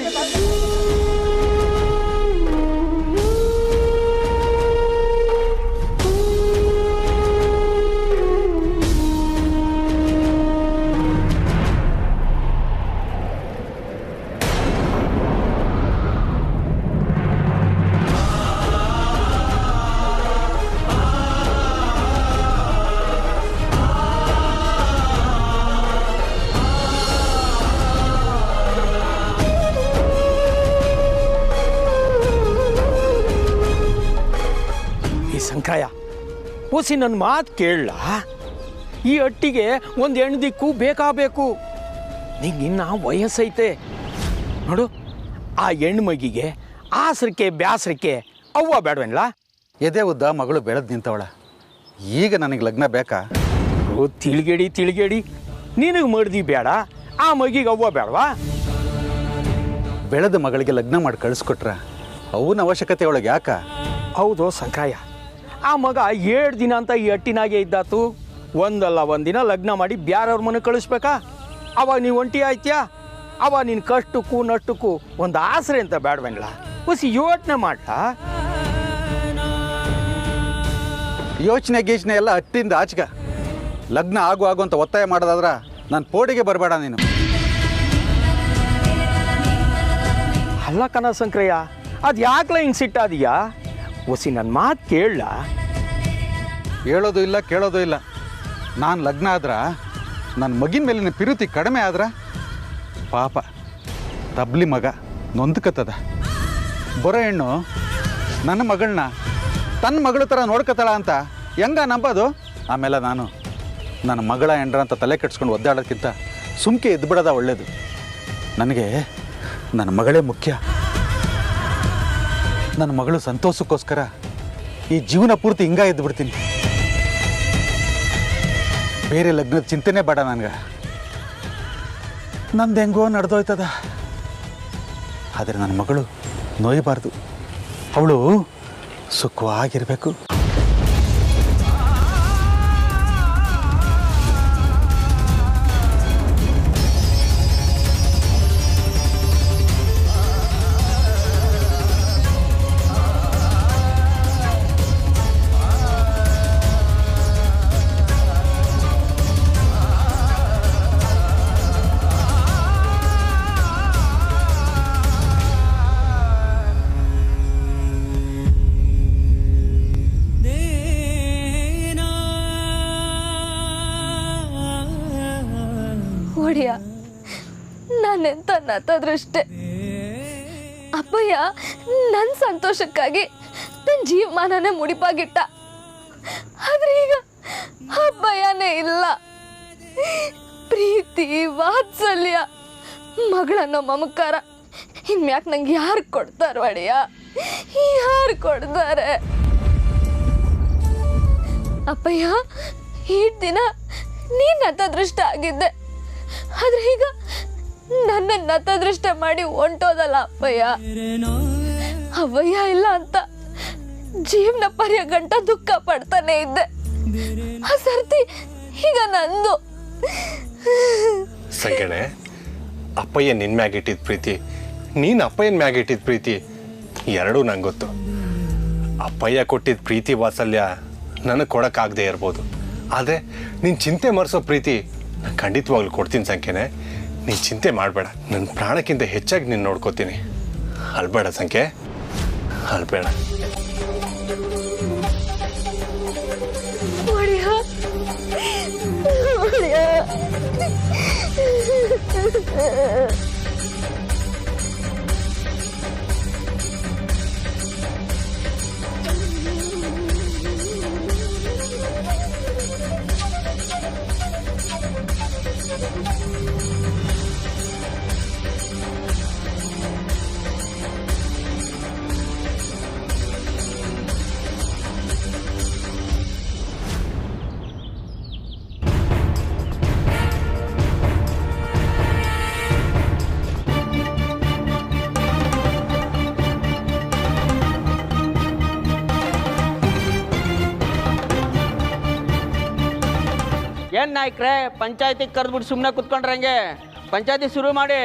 ಸಂಕ್ರಾಯ ಓಸಿ ನನ್ನ ಮಾತು ಕೇಳಲ್ಲ. ಈ ಅಟ್ಟಿಗೆ ಒಂದು ಹೆಣ್ಣು ದಿಕ್ಕು ಬೇಕಾಗಬೇಕು. ನಿಂಗಿನ್ನ ವಯಸ್ಸೈತೆ ನೋಡು. ಆ ಹೆಣ್ಣು ಮಗಿಗೆ ಆಸರಿಕೆ ಬ್ಯಾಸರಿಕೆ ಅವ್ವ ಬೇಡವೇನ್ಲ? ಎದೆ ಉದ್ದ ಮಗಳು ಬೆಳೆದು ನಿಂತವಳ, ಈಗ ನನಗೆ ಲಗ್ನ ಬೇಕಾ? ತಿಳಿಗೇಡಿ ನಿನಗೆ ಮಡ್ದಿ ಬೇಡ, ಆ ಮಗಿಗೆ ಅವ್ವ ಬೇಡವಾ? ಬೆಳೆದ ಮಗಳಿಗೆ ಲಗ್ನ ಮಾಡಿ ಕಳಿಸ್ಕೊಟ್ರ ಅವನ ಅವಶ್ಯಕತೆ ಒಳಗೆ ಯಾಕ? ಹೌದು ಸಂಕ್ರಾಯ, ಆ ಮಗ 7 ದಿನ ಅಂತ ಈ ಅಟ್ಟಿನಾಗೆ ಇದ್ದಾತು. ಒಂದಲ್ಲ ಒಂದಿನ ಲಗ್ನ ಮಾಡಿ ಬ್ಯಾರವ್ರ ಮನೆ ಕಳಿಸ್ಬೇಕಾ? ಅವಾಗ ನೀವು ಒಂಟಿ ಆಯ್ತ್ಯಾ? ಅವ ನಿನ್ನ ಕಷ್ಟಕ್ಕೂ ನಷ್ಟಕ್ಕೂ ಒಂದು ಆಸರೆ ಅಂತ ಬೇಡವೇನ್ಲ? ಹೊಸಿ ಯೋಚನೆ ಮಾಡ್ಲಾ? ಯೋಚನೆ ಗೀಚನೆ ಎಲ್ಲ ಹಟ್ಟಿಂದ ಆಚಗ. ಲಗ್ನ ಆಗು ಅಂತ ಒತ್ತಾಯ ಮಾಡೋದಾದ್ರ ನಾನು ಪೋಡಿಗೆ ಬರಬೇಡ ನೀನು. ಅಲ್ಲ ಕಣ ಸಂಕ್ರಯ್ಯ, ಅದು ಯಾಕಲ ಹಿಂಗೆ ಸಿಟ್ಟಾದೀಯಾ? ಹೊಸಿ ನನ್ನ ಮಾತು ಕೇಳಲ್ಲ? ಹೇಳೋದು ಇಲ್ಲ ಕೇಳೋದು ಇಲ್ಲ. ನಾನು ಲಗ್ನ ಆದ್ರ ನನ್ನ ಮಗಿನ ಮೇಲಿನ ಪಿರುತಿ ಕಡಿಮೆ ಆದ್ರ ಪಾಪ ತಬ್ಲಿ ಮಗ ನೊಂದ್ಕತ್ತದ. ಬರೋ ಹೆಣ್ಣು ನನ್ನ ಮಗಳನ್ನ ತನ್ನ ಮಗಳ ಥರ ನೋಡ್ಕತ್ತಾಳ ಅಂತ ಹೆಂಗ ನಂಬೋದು? ಆಮೇಲೆ ನಾನು ನನ್ನ ಮಗಳ ಹೆಂಡ್ರ ಅಂತ ತಲೆ ಕೆಡ್ಸ್ಕೊಂಡು ಒದ್ದಾಡೋಕ್ಕಿಂತ ಸುಮ್ಕೆ ಎದ್ಬಿಡೋದ ಒಳ್ಳೇದು. ನನಗೆ ನನ್ನ ಮಗಳೇ ಮುಖ್ಯ. ನನ್ನ ಮಗಳು ಸಂತೋಷಕ್ಕೋಸ್ಕರ ಈ ಜೀವನ ಪೂರ್ತಿ ಹಿಂಗ ಎದ್ಬಿಡ್ತೀನಿ. ಬೇರೆ ಲಗ್ನದ ಚಿಂತೆನೇ ಬೇಡ ನನಗೆ. ನಂದು ಹೆಂಗೋ ನಡೆದೋಯ್ತದ. ಆದರೆ ನನ್ನ ಮಗಳು ನೋಯಬಾರ್ದು, ಅವಳು ಸುಖವಾಗಿರಬೇಕು. ಒಡೆಯ, ನಾನೆಂತ ನತದೃಷ್ಟೆ. ಅಪ್ಪಯ್ಯ ನನ್ನ ಸಂತೋಷಕ್ಕಾಗಿ ನನ್ನ ಜೀವಮಾನನೇ ಮುಡಿಪಾಗಿಟ್ಟ. ಆದ್ರೆ ಈಗ ಅಪ್ಪಯ್ಯನೇ ಇಲ್ಲ. ಪ್ರೀತಿ, ವಾತ್ಸಲ್ಯ, ಮಗಳನ್ನೋ ಮಮಕಾರ ಇನ್ಮ್ಯಾಕೆ ನಂಗೆ ಯಾರು ಕೊಡ್ತಾರೆ ಒಡೆಯ? ಯಾರು ಕೊಡ್ತಾರೆ? ಅಪ್ಪಯ್ಯ, ಈ ದಿನ ನೀನು ನತದೃಷ್ಟ ಆಗಿದ್ದೆ, ಆದ್ರೆ ಈಗ ನನ್ನ ನತದೃಷ್ಟ ಮಾಡಿ ಹೊಂಟೋದಲ್ಲ ಅಪ್ಪಯ್ಯ. ಅವಯ್ಯ ಇಲ್ಲ ಅಂತ ಜೀವನ ಪರ್ಯಗಂಟ ದುಃಖ ಪಡ್ತಾನೆ ಇದ್ದೆ. ಆ ಸರ್ತಿ ಈಗ ನಂದು. ಸಂಗಣೆ, ಅಪ್ಪಯ್ಯ ನಿನ್ ಮ್ಯಾಗ ಇಟ್ಟಿದ್ ಪ್ರೀತಿ, ನೀನ್ ಅಪ್ಪಯ್ಯನ ಮ್ಯಾಗ ಇಟ್ಟಿದ್ ಪ್ರೀತಿ ಎರಡೂ ನಂಗೆ ಗೊತ್ತು. ಅಪ್ಪಯ್ಯ ಕೊಟ್ಟಿದ್ದ ಪ್ರೀತಿ ವಾತ್ಸಲ್ಯ ನನಗೆ ಕೊಡೋಕ್ಕಾಗದೆ ಇರ್ಬೋದು, ಆದರೆ ನೀನು ಚಿಂತೆ ಮರೆಸೋ ಪ್ರೀತಿ ನಾನು ಖಂಡಿತವಾಗ್ಲೂ ಕೊಡ್ತೀನಿ ಸಂಖ್ಯೆನೆ. ನೀನು ಚಿಂತೆ ಮಾಡಬೇಡ, ನನ್ನ ಪ್ರಾಣಕ್ಕಿಂತ ಹೆಚ್ಚಾಗಿ ನೀನು ನೋಡ್ಕೋತೀನಿ. ಅಲ್ಬೇಡ ಸಂಖ್ಯೆ, ಅಲ್ಬೇಡ. ಏನು ನಾಯ್ಕ್ರೆ, ಪಂಚಾಯತಿಗೆ ಕರೆದ್ಬಿಟ್ಟು ಸುಮ್ಮನೆ ಕುತ್ಕೊಂಡ್ರಂಗೆ ಪಂಚಾಯತಿ ಶುರು ಮಾಡಿ.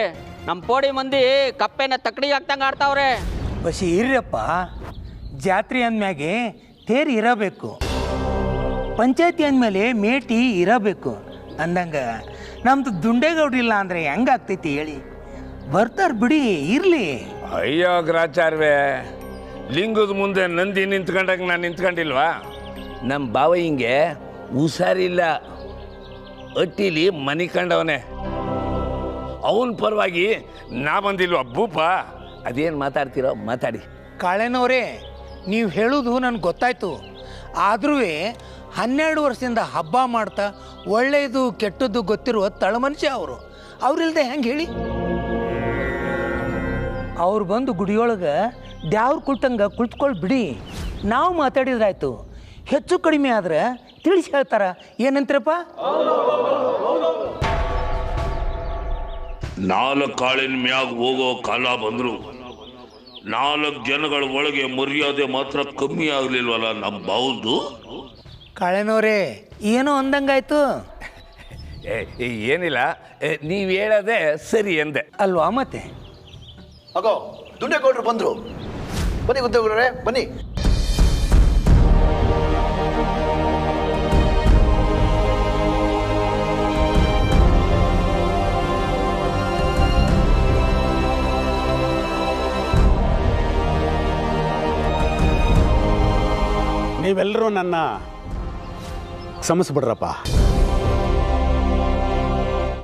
ನಮ್ಮ ಪೋಡಿ ಮಂದಿ ಕಪ್ಪೆನ ತಕ್ಕಡಿಗೆ ಹಾಕ್ತಂಗೆ ಆಡ್ತಾವ್ರೆ. ಬಸಿ ಇರ್ರಪ್ಪ, ಜಾತ್ರೆ ಅಂದಮ್ಯಾಗೆ ತೇರು ಇರಬೇಕು, ಪಂಚಾಯತಿ ಅಂದಮೇಲೆ ಮೇಟಿ ಇರಬೇಕು ಅಂದಂಗೆ ನಮ್ದು ದುಂಡೇಗೌಡ್ರಿಲ್ಲ ಅಂದರೆ ಹೆಂಗಾಗ್ತೈತಿ ಹೇಳಿ? ಬರ್ತಾರ ಬಿಡಿ, ಇರಲಿ. ಅಯ್ಯೋ ಗ್ರಾಚಾರ್ವೇ, ಲಿಂಗದ ಮುಂದೆ ನಂದಿ ನಿಂತ್ಕೊಂಡಾಗ ನಾನು ನಿಂತ್ಕೊಂಡಿಲ್ವಾ? ನಮ್ಮ ಬಾವ ಹಿಂಗೆ ಹುಷಾರಿಲ್ಲ, ಅಟ್ಟಿಲಿ ಮನೆ ಕಂಡವನೆ, ಅವನ ಪರವಾಗಿ ನಾ ಬಂದಿಲ್ವ ಭೂಪ? ಅದೇನು ಮಾತಾಡ್ತೀರೋ ಮಾತಾಡಿ. ಕಾಳೆನವರೇ, ನೀವು ಹೇಳೋದು ನನಗೆ ಗೊತ್ತಾಯ್ತು. ಆದ್ರೂ 12 ವರ್ಷದಿಂದ ಹಬ್ಬ ಮಾಡ್ತಾ ಒಳ್ಳೆಯದು ಕೆಟ್ಟದ್ದು ಗೊತ್ತಿರುವ ತಳಮನುಷ್ಯ ಅವರು. ಅವ್ರಿಲ್ದೆ ಹೆಂಗೆ ಹೇಳಿ? ಅವ್ರು ಬಂದು ಗುಡಿಯೊಳಗೆ ದ್ಯಾವ್ರ ಕುಳ್ತಂಗೆ ಕುಳಿತುಕೊಳ್ಳಿ ಬಿಡಿ, ನಾವು ಮಾತಾಡಿದ್ರಾಯ್ತು. ಹೆಚ್ಚು ಕಡಿಮೆ ಆದ್ರೆ ತಿಳಿಸಿ ಹೇಳ್ತಾರ. ಏನಂತೀರಪ್ಪ? 4 ಕಾಳಿನ ಮ್ಯಾಗ ಹೋಗೋ ಕಾಲ ಬಂದ್ರು 4 ಜನಗಳ ಒಳಗೆ ಮರ್ಯಾದೆ ಮಾತ್ರ ಕಮ್ಮಿ ಆಗ್ಲಿಲ್ವಲ್ಲ ನಮ್ಮ ಬಾವುದು. ಕಾಳೆನವರೇ, ಏನೋ ಅಂದಂಗಾಯ್ತು. ಏನಿಲ್ಲ, ನೀವು ಹೇಳೋದೇ ಸರಿ ಎಂದೆ ಅಲ್ವಾ? ಮತ್ತೆ ಅಗೋ ದುಂಡೇಗೌಡರು ಬಂದ್ರು. ಬನ್ನಿ ಗುದ್ದೇಗೌಡ್ರೆ, ಬನ್ನಿ. ನೀವೆಲ್ಲರೂ ನನ್ನ ಕ್ಷಮಿಸ್ಬಿಡ್ರಪ್ಪ.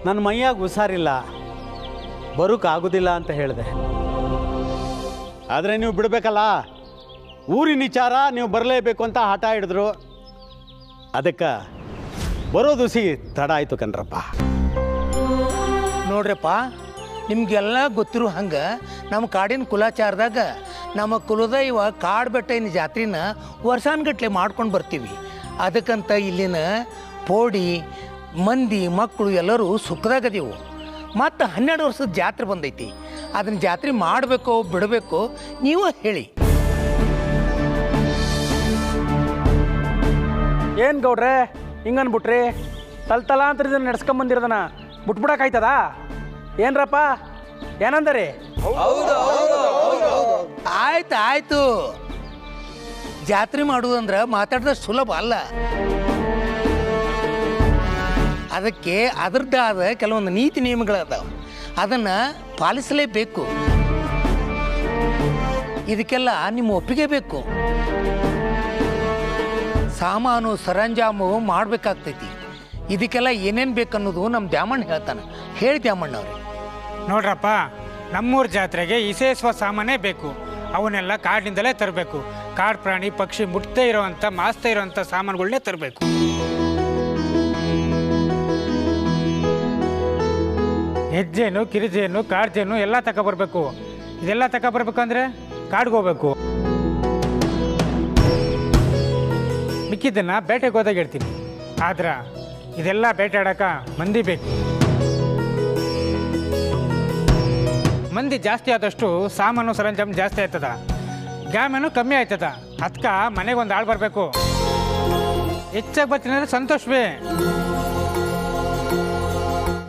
ನನ್ನ ಮೈಯಾಗ ಹುಷಾರಿಲ್ಲ, ಬರೋಕ್ಕಾಗೋದಿಲ್ಲ ಅಂತ ಹೇಳಿದೆ. ಆದರೆ ನೀವು ಬಿಡಬೇಕಲ್ಲ, ಊರಿನ ವಿಚಾರ ನೀವು ಬರಲೇಬೇಕು ಅಂತ ಹಠ ಹಿಡಿದ್ರು. ಅದಕ್ಕೆ ಬರೋದು ತಡ ಆಯಿತು ಕಣ್ರಪ್ಪ. ನೋಡ್ರಪ್ಪ, ನಿಮಗೆಲ್ಲ ಗೊತ್ತಿರೋ ಹಂಗೆ ನಮ್ಮ ಕಾಡಿನ ಕುಲಾಚಾರದಾಗ ನಮ್ಮ ಕುಲದೈವ ಕಾಡು ಬೆಟ್ಟೈನ ಜಾತ್ರೆನ ವರ್ಷಾನ್ಗಟ್ಲೆ ಮಾಡ್ಕೊಂಡು ಬರ್ತೀವಿ. ಅದಕ್ಕಂತ ಇಲ್ಲಿನ ಪೋಡಿ ಮಂದಿ ಮಕ್ಕಳು ಎಲ್ಲರೂ ಸುಖದಾಗದೀವು. ಮತ್ತು 12 ವರ್ಷದ ಜಾತ್ರೆ ಬಂದೈತಿ. ಅದನ್ನ ಜಾತ್ರೆ ಮಾಡಬೇಕೋ ಬಿಡಬೇಕೋ ನೀವು ಹೇಳಿ. ಏನು ಗೌಡ್ರೆ ಹಿಂಗನ್ಬಿಟ್ರಿ? ತಲಾಂತರ ಇದನ್ನ ನಡ್ಸ್ಕೊಂಬಂದಿರೋದನ್ನ ಬಿಟ್ಬಿಡಕ್ಕಾಯ್ತದ? ಏನ್ರಪ್ಪ ಏನಂದರಿ? ಆಯ್ತು ಜಾತ್ರೆ ಮಾಡುವುದಂದ್ರೆ ಮಾತಾಡಿದಷ್ಟು ಸುಲಭ ಅಲ್ಲ. ಅದಕ್ಕೆ ಅದರದ್ದಾದ ಕೆಲವೊಂದು ನೀತಿ ನಿಯಮಗಳದಾವೆ, ಅದನ್ನು ಪಾಲಿಸಲೇಬೇಕು. ಇದಕ್ಕೆಲ್ಲ ನಿಮ್ಮ ಒಪ್ಪಿಗೆ ಬೇಕು. ಸಾಮಾನು ಸರಂಜಾಮು ಮಾಡಬೇಕಾಗ್ತೈತಿ. ಇದಕ್ಕೆಲ್ಲ ಏನೇನು ಬೇಕನ್ನೋದು ನಮ್ಮ ದ್ಯಾಮಣ್ಣ ಹೇಳ್ತಾನೆ. ಹೇಳಿ ದ್ಯಾಮಣ್ಣವ್ರೆ. ನೋಡ್ರಪ್ಪ, ನಮ್ಮೂರ ಜಾತ್ರೆಗೆ ವಿಶೇಷವಾದ ಸಾಮಾನೇ ಬೇಕು. ಅವನ್ನೆಲ್ಲ ಕಾಡಿನಿಂದಲೇ ತರಬೇಕು. ಕಾಡು ಪ್ರಾಣಿ ಪಕ್ಷಿ ಮುಟ್ತೇ ಇರೋವಂಥ ಮಾಸ್ತಾ ಇರೋವಂಥ ಸಾಮಾನುಗಳನ್ನೇ ತರಬೇಕು. ಹೆಜ್ಜೇನು ಕಿರಿಜೇನು ಕಾಡ್ಜೇನು ಎಲ್ಲ ತಗೊಬರ್ಬೇಕು. ಇದೆಲ್ಲ ತಗೊಬರ್ಬೇಕಂದ್ರೆ ಕಾಡ್ಗೆ ಹೋಗ್ಬೇಕು. ಮಿಕ್ಕಿದ್ದನ್ನು ಬೇಟೆಗೆ ಹೋದಾಗ ಹೇಳ್ತೀನಿ. ಆದ್ರೆ ಇದೆಲ್ಲ ಬೇಟೆ ಆಡೋಕ ಮಂದಿ ಬೇಕು. ಮಂದಿ ಜಾಸ್ತಿ ಆದಷ್ಟು ಸಾಮಾನು ಸರಂಜಾಮು ಜಾಸ್ತಿ ಆಯ್ತದ, ಗ್ಯಾಮೇನು ಕಮ್ಮಿ ಆಯ್ತದ. ಅದಕ್ಕೆ ಮನೆಗೆ ಒಂದು ಆಳು ಬರಬೇಕು. ಹೆಚ್ಚಾಗಿ ಬರ್ತೀನಿ ಅಂದರೆ ಸಂತೋಷವೇ.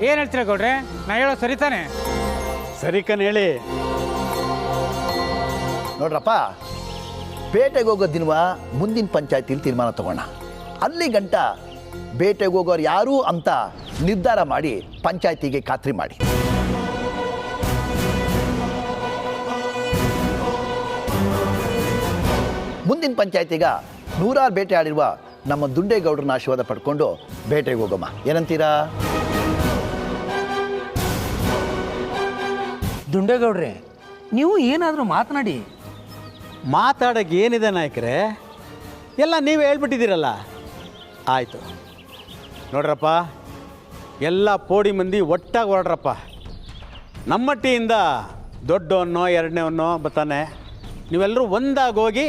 ಏನು ಹೇಳ್ತೀರ ಗೌಡ್ರೆ? ನಾ ಹೇಳೋ ಸರಿ ತಾನೆ? ಸರಿ ಕಣ್ ಹೇಳಿ. ನೋಡ್ರಪ್ಪ, ಬೇಟೆಗೆ ಹೋಗೋ ದಿನವ ಮುಂದಿನ ಪಂಚಾಯತಿಲಿ ತೀರ್ಮಾನ ತಗೋಣ. ಅಲ್ಲಿ ಗಂಟ ಬೇಟೆಗೆ ಹೋಗೋರು ಯಾರು ಅಂತ ನಿರ್ಧಾರ ಮಾಡಿ ಪಂಚಾಯತಿಗೆ ಖಾತ್ರಿ ಮಾಡಿ. ಮುಂದಿನ ಪಂಚಾಯತಿಗ 100 ಬೇಟೆ ಆಡಿರುವ ನಮ್ಮ ದುಂಡೇಗೌಡರನ್ನ ಆಶೀರ್ವಾದ ಪಡ್ಕೊಂಡು ಬೇಟೆಗೆ ಹೋಗಮ್ಮ. ಏನಂತೀರಾ? ದುಂಡೇಗೌಡ್ರೆ, ನೀವು ಏನಾದರೂ ಮಾತನಾಡಿ. ಮಾತಾಡೋಕ್ಕೆ ಏನಿದೆ ನಾಯಕರೇ? ಎಲ್ಲ ನೀವೇ ಹೇಳ್ಬಿಟ್ಟಿದ್ದೀರಲ್ಲ. ಆಯಿತು ನೋಡ್ರಪ್ಪ, ಎಲ್ಲ ಪೋಡಿ ಮಂದಿ ಒಟ್ಟಾಗಿ ಹೊರಡ್ರಪ್ಪ. ನಮ್ಮಟ್ಟಿಯಿಂದ ದೊಡ್ಡವನ್ನೋ ಎರಡನೇವನ್ನೋ ಬರ್ತಾನೆ. ನೀವೆಲ್ಲರೂ ಒಂದಾಗಿ ಹೋಗಿ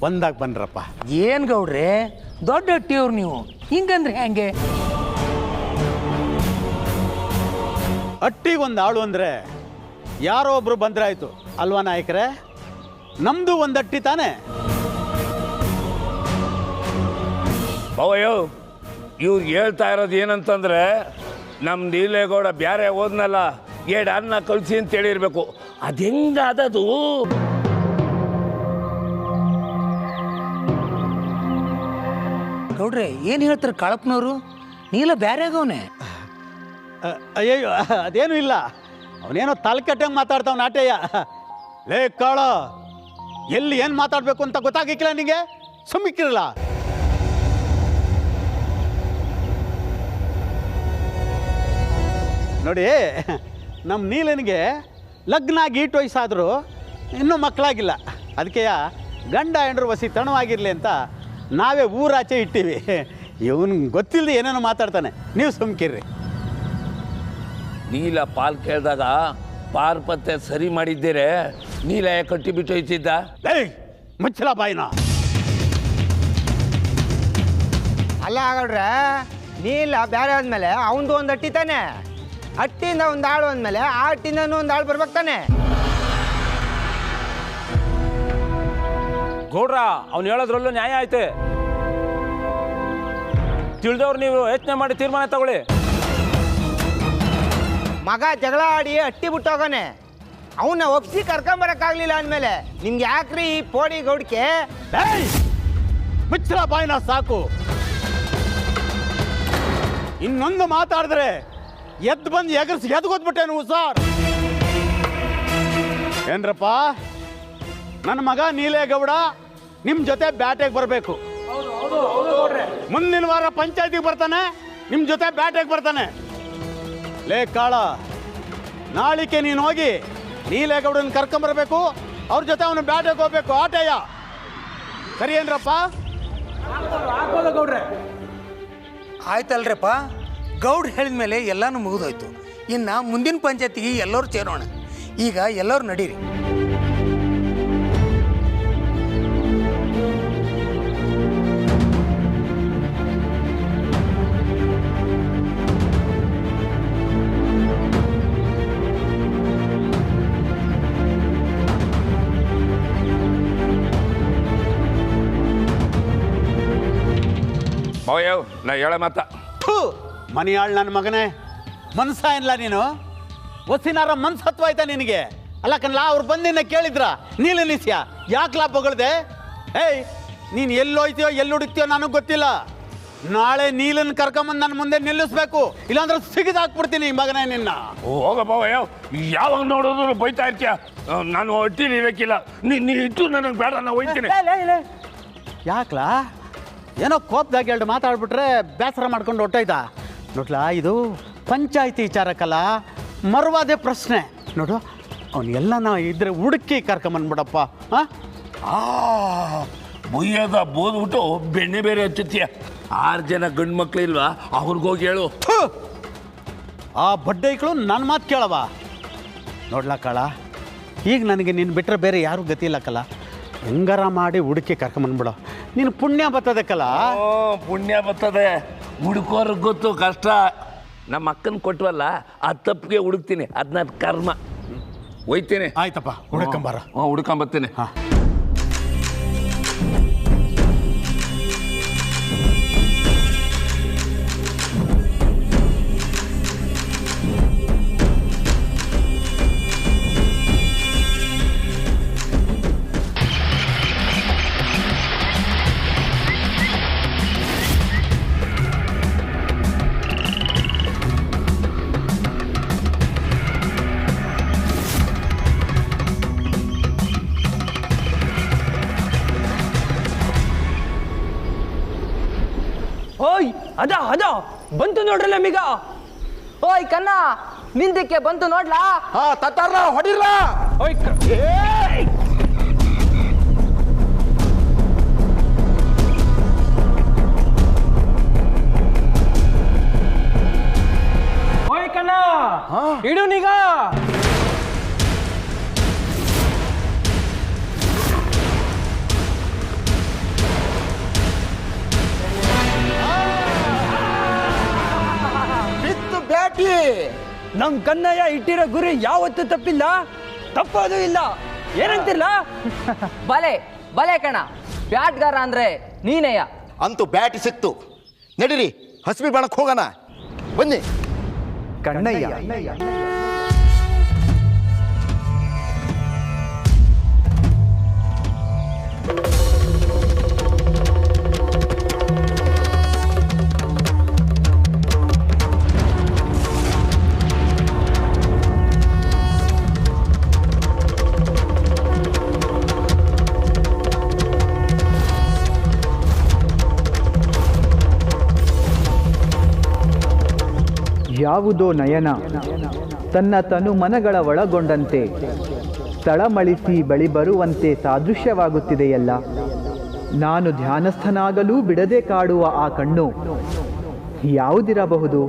ಒಂದಾಗಿ ಬನ್ನಿರಪ್ಪ. ಏನು ಗೌಡ್ರೆ, ದೊಡ್ಡ ಹಟ್ಟಿಯವ್ರು ನೀವು, ಹಿಂಗಂದ್ರೆ ಹೆಂಗೆ? ಹಟ್ಟಿಗೊಂದು ಆಳು ಅಂದರೆ ಯಾರೋ ಒಬ್ರು ಬಂದ್ರೆ ಆಯಿತು ಅಲ್ವಾ ನಾಯಕರೇ? ನಮ್ಮದು ಒಂದು ಹಟ್ಟಿ ತಾನೆ. ಅವಯ್ಯೋ, ಇವ್ರಿಗೆ ಹೇಳ್ತಾ ಇರೋದು ಏನಂತಂದ್ರೆ, ನಮ್ಮ ನೀಲೇಗೌಡ ಬ್ಯಾರೆ ಹೋದ್ನಲ್ಲ, ಅನ್ನ ಕಳಿಸಿ ಅಂತ ಹೇಳಿರ್ಬೇಕು. ಅದು ಹೆಂಗಾದದು? ಗೌಡ್ರೆ, ಏನು ಹೇಳ್ತಾರೆ ಕಾಳಪ್ಪನವರು? ನೀಲ ಬ್ಯಾರೆ ಆಗವನೆ. ಅಯ್ಯಯ್ಯೋ, ಅದೇನೂ ಇಲ್ಲ. ಅವನೇನೋ ತಲೆಕೆಟ್ಟಂಗೆ ಮಾತಾಡ್ತಾವ ನಾಟಯ್ಯ. ಲೇ ಕಾಳ, ಎಲ್ಲಿ ಏನು ಮಾತಾಡಬೇಕು ಅಂತ ಗೊತ್ತಾಗಿಕ್ಕಿಲ್ಲ ನಿಮಗೆ? ಸುಮ್ಮಿಕ್ಕಿರಲ್ಲ. ನೋಡಿ, ನಮ್ಮ ನೀಲನಿಗೆ ಲಗ್ನ ಆಗಿ ಈಟು ವಯಸ್ಸಾದರೂ ಇನ್ನೂ ಮಕ್ಕಳಾಗಿಲ್ಲ. ಅದಕ್ಕೆ ಗಂಡ ಹೆಂಡ್ರು ವಸಿ ತಣವಾಗಿರಲಿ ಅಂತ ನಾವೇ ಊರಾಚೆ ಇಟ್ಟಿವಿ. ಇವನಿಗೆ ಗೊತ್ತಿಲ್ಲದೆ ಏನೇನೋ ಮಾತಾಡ್ತಾನೆ. ನೀವು ಸುಮ್ಕಿರ್ರಿ. ನೀಲ ಪಾಲ್ ಕೇಳಿದಾಗ ಪಾರ್ಪತ್ತೆ ಸರಿ ಮಾಡಿದ್ದೀರೆ, ನೀಲ ಕಟ್ಟಿಬಿಟ್ಟು ಹೋಯ್ತಿದ್ದ. ಮುಚ್ಚಲ ಬಾಯಿನ. ಅಲ್ಲ ಆಗಳ್ರೆ, ನೀಲ ಬೇರೆ ಆದ್ಮೇಲೆ ಅವನದು ಒಂದು ಹಟ್ಟಿ ತಾನೆ. ಹಟ್ಟಿಯಿಂದ ಒಂದು ಆಳು ಅಂದಮೇಲೆ ಆ ಹಟ್ಟಿಂದನೂ ಒಂದು ಆಳು ಬರ್ಬೇಕು ತಾನೆ. ಗೌಡ್ರ, ಅವ್ನು ಹೇಳೋದ್ರಲ್ಲೂ ನ್ಯಾಯ ಐತೆ. ತಿಳಿದವ್ರು ನೀವು ಯೋಚನೆ ಮಾಡಿ ತೀರ್ಮಾನ ತಗೊಳ್ಳಿ. ಮಗ ಜಗಳ ಆಡಿ ಹಟ್ಟಿ ಬಿಟ್ಟೋಗನೆ, ಅವನ್ನ ಒಪ್ಸಿ ಕರ್ಕೊಂಬರಕ್ಕಾಗ್ಲಿಲ್ಲ ಅಂದಮೇಲೆ ನಿಮ್ಗೆ ಯಾಕ್ರಿ ಈ ಪೋಡಿ ಗೌಡ್ಕೆ? ಮುಚ್ಚಲ ಬಾಯಿನ ಸಾಕು. ಇನ್ನೊಂದು ಮಾತಾಡಿದ್ರೆ ಎದ್ದು ಬಂದು ಎಗರ್ಸಿ ಎದ್ಗೊದ್ಬಿಟ್ಟೇನು ಸಾರ್? ಏನ್ರಪ್ಪ, ನನ್ನ ಮಗ ನೀಲೇಗೌಡ ನಿಮ್ಮ ಜೊತೆ ಬ್ಯಾಟೆಗೆ ಬರಬೇಕು. ಮುಂದಿನ ವಾರ ಪಂಚಾಯತಿಗೆ ಬರ್ತಾನೆ, ನಿಮ್ಮ ಜೊತೆ ಬ್ಯಾಟೆಗೆ ಬರ್ತಾನೆ. ಲೇ ಕಾಳ, ನಾಳಿಕೆ ನೀನು ಹೋಗಿ ನೀಲೇಗೌಡನ ಕರ್ಕೊಂಬರ್ಬೇಕು. ಅವ್ರ ಜೊತೆ ಅವನು ಬ್ಯಾಟೆಗೆ ಹೋಗ್ಬೇಕು. ಆಟಯ್ಯ ಸರಿ ಏನ್ರಪ್ಪ? ಗೌಡ್ರೆ ಆಯ್ತಲ್ರಪ್ಪ. ಗೌಡ್ ಹೇಳಿದ ಮೇಲೆ ಎಲ್ಲನೂ ಮುಗಿದೋಯ್ತು. ಇನ್ನು ಮುಂದಿನ ಪಂಚಾಯತಿಗೆ ಎಲ್ಲರೂ ಸೇರೋಣ. ಈಗ ಎಲ್ಲರೂ ನಡೀರಿ. ಮಾವಯ್ಯ ನಾ ಹೇಳ ಮಾತ ಮನೆಯಾಳ್ ನನ್ನ ಮಗನೇ ಮನ್ಸ ಇಲ್ಲ ನೀನು ಒಸಿನಾರ ಮನ್ಸತ್ವ ಆಯ್ತಾ ನಿನಗೆ ಅಲ್ಲ ಕಣ್ಲ ಅವ್ರು ಬಂದಿನ ಕೇಳಿದ್ರ ನೀಲು ನಿಸ್ಯ ಯಾಕ್ಲಾ ಬಗಳ್ದೆ ಏಯ್ ನೀನು ಎಲ್ಲೋಯ್ತೀಯೋ ಎಲ್ಲಿ ಹುಡುಕ್ತೀಯೋ ನನಗೆ ಗೊತ್ತಿಲ್ಲ ನಾಳೆ ನೀಲನ್ ಕರ್ಕೊಂಬಂದು ನನ್ನ ಮುಂದೆ ನಿಲ್ಲಿಸ್ಬೇಕು ಇಲ್ಲಾಂದ್ರೆ ಸಿಗಿದಾಕ್ಬಿಡ್ತೀನಿ ಮಗನೇ ನಿನ್ನ ಹೋಗ ಮಾವಯ್ಯ ಯಾವಾಗ ನೋಡಿದ್ರು ಬೈತಾ ಇರ್ತೀಯ ನಾನು ಹೊಟ್ಟಿನ ಇರಕ್ಕಿಲ್ಲ ನೀ ಇಟ್ಟು ನನಗೆ ಬೇಡ ನಾ ಹೋಯ್ತೀನಿ ಯಾಕ್ಲಾ ಏನೋ ಕೋಪದಾಗ ಎರಡು ಮಾತಾಡ್ಬಿಟ್ರೆ ಬೇಸರ ಮಾಡ್ಕೊಂಡು ಹೊಟ್ಟೋಯ್ತಾ ನೋಡ್ಲಾ ಇದು ಪಂಚಾಯತಿ ವಿಚಾರಕ್ಕಲ್ಲ ಮರುವಾದೆ ಪ್ರಶ್ನೆ ನೋಡು ಅವನ್ನೆಲ್ಲ ನಾ ಇದ್ರೆ ಹುಡುಕಿ ಕರ್ಕೊಂಬಂದ್ಬಿಡಪ್ಪ ಮುಯ್ಯದ ಬೋದ್ಬಿಟ್ಟು ಬೆಣ್ಣೆ ಬೇರೆ ಹಚ್ಚುತ್ತೀಯ 6 ಜನ ಗಂಡು ಮಕ್ಳು ಇಲ್ವಾ ಅವ್ರಿಗೋಗಿ ಹೇಳು ಆ ಬಡ್ಡೈಗಳು ನನ್ನ ಮಾತು ಕೇಳವ ನೋಡ್ಲಾ ಕಾಳ ಈಗ ನನಗೆ ನೀನು ಬಿಟ್ಟರೆ ಬೇರೆ ಯಾರೂ ಗತಿ ಇಲ್ಲ ಕಲ್ಲ ಹೆಂಗಾರ ಮಾಡಿ ಹುಡುಕಿ ಕರ್ಕೊಂಬಂದ್ಬಿಡು ನೀನು ಪುಣ್ಯ ಬರ್ತದೆ ಕಲ್ಲ ಪುಣ್ಯ ಬರ್ತದೆ ಹುಡುಕೋರ್ಗೆ ಗೊತ್ತು ಕಷ್ಟ ನಮ್ಮ ಅಕ್ಕನ ಕೊಟ್ವಲ್ಲ ಆ ತಪ್ಪಿಗೆ ಹುಡುಕ್ತೀನಿ ಅದನ್ನ ಕರ್ಮ ಒಯ್ತೀನಿ ಆಯ್ತಪ್ಪ ಹುಡುಕೊಂಬಾರ ಹುಡ್ಕೊಂಬರ್ತೀನಿ ಓಯ್ ಅದ ಅದ ಬಂತು ನೋಡ್ರಲ್ಲ ಮೀಗ ಓಯ್ ಕನ್ನ ನಿಂದಕ್ಕೆ ಬಂತು ನೋಡ್ಲಾ ತತ್ತಾರ ಹೊಡಿರ್ಲ ಓಯ್ ಓಯ್ ಕನ್ನ ಇಡು ನೀಗ ಬ್ಯಾಟಿ ನಮ್ ಕನ್ನಯ್ಯ ಇಟ್ಟಿರೋ ಗುರಿ ಯಾವತ್ತೂ ತಪ್ಪಿಲ್ಲ ತಪ್ಪೋದು ಇಲ್ಲ ಏನಂತಿಲ್ಲ ಬಲೆ ಬಲೆ ಕಣ ಬ್ಯಾಟ್ಗಾರ ಅಂದ್ರೆ ನೀನಯ್ಯ ಅಂತೂ ಬ್ಯಾಟ್ ಸಿಕ್ತು ನಡೀರಿ ಹಸಿಬಿ ಬಾಣಕ್ಕೆ ಹೋಗೋಣ ಬನ್ನಿ ಕಣ್ಣಯ್ಯ ಯಾವುದೋ ನಯನ ತನ್ನ ತನು ಮನಗಳ ಒಳಗೊಂಡಂತೆ ತಳಮಳಿಸಿ ಬಳಿ ಬರುವಂತೆ ಸಾದೃಶ್ಯವಾಗುತ್ತಿದೆಯಲ್ಲ. ನಾನು ಧ್ಯಾನಸ್ಥನಾಗಲೂ ಬಿಡದೆ ಕಾಡುವ ಆ ಕಣ್ಣು ಯಾವುದಿರಬಹುದು?